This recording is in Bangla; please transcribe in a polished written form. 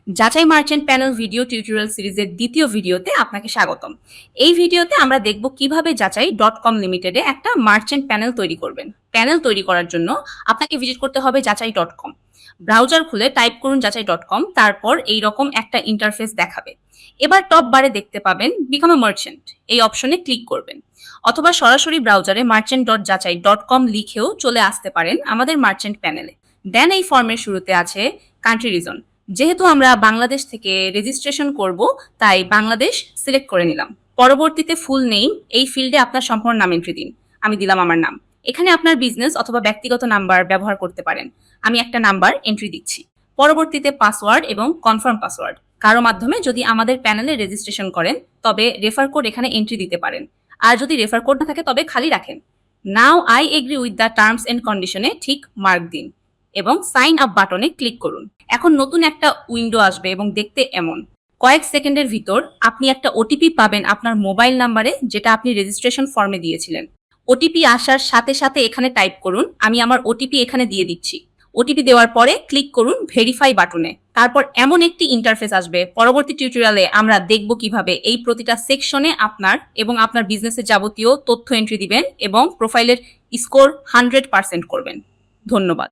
যাচাই মার্চেন্ট প্যানেল ভিডিও টিউটোরিয়াল সিরিজের দ্বিতীয় ভিডিওতে আপনাকে স্বাগতম। এই ভিডিওতে আমরা দেখব কিভাবে যাচাই .com লিমিটেডে একটা মার্চেন্ট প্যানেল তৈরি করবেন। প্যানেল তৈরি করার জন্য আপনাকে ভিজিট করতে হবে যাচাই .com। ব্রাউজার খুলে টাইপ করুন যাচাই .com, তারপর এই রকম একটা ইন্টারফেস দেখাবে। এবার টপ বারে দেখতে পাবেন বিকাম এ মার্চেন্ট, এই অপশনে ক্লিক করবেন, অথবা সরাসরি ব্রাউজারে merchant.jachai.com লিখেও চলে আসতে পারেন আমাদের মার্চেন্ট প্যানেলে। দেন এই ফর্মের শুরুতে আছে কান্ট্রি রিজন। যেহেতু আমরা বাংলাদেশ থেকে রেজিস্ট্রেশন করব, তাই বাংলাদেশ সিলেক্ট করে নিলাম। পরবর্তীতে ফুল নেম, এই ফিল্ডে আপনার সম্পূর্ণ নাম এন্ট্রি দিন। আমি দিলাম আমার নাম। এখানে আপনার বিজনেস অথবা ব্যক্তিগত নাম্বার ব্যবহার করতে পারেন। আমি একটা নাম্বার এন্ট্রি দিচ্ছি। পরবর্তীতে পাসওয়ার্ড এবং কনফার্ম পাসওয়ার্ড। কারো মাধ্যমে যদি আমাদের প্যানেলে রেজিস্ট্রেশন করেন তবে রেফার কোড এখানে এন্ট্রি দিতে পারেন, আর যদি রেফার কোড না থাকে তবে খালি রাখেন। Now I agree with the terms and কন্ডিশনে ঠিক মার্ক দিন এবং সাইন আপ বাটনে ক্লিক করুন। এখন নতুন একটা উইন্ডো আসবে এবং দেখতে এমন। কয়েক সেকেন্ডের ভিতর আপনি একটা ওটিপি পাবেন আপনার মোবাইল নাম্বারে, যেটা আপনি রেজিস্ট্রেশন ফর্মে দিয়েছিলেন। ওটিপি আসার সাথে সাথে এখানে টাইপ করুন। আমি আমার ওটিপি এখানে দিয়ে দিচ্ছি। ওটিপি দেওয়ার পরে ক্লিক করুন ভেরিফাই বাটনে। তারপর এমন একটি ইন্টারফেস আসবে। পরবর্তী টিউটোরিয়ালে আমরা দেখব কিভাবে এই প্রতিটা সেকশনে আপনার এবং আপনার বিজনেসের যাবতীয় তথ্য এন্ট্রি দিবেন এবং প্রোফাইলের স্কোর 100% করবেন। ধন্যবাদ।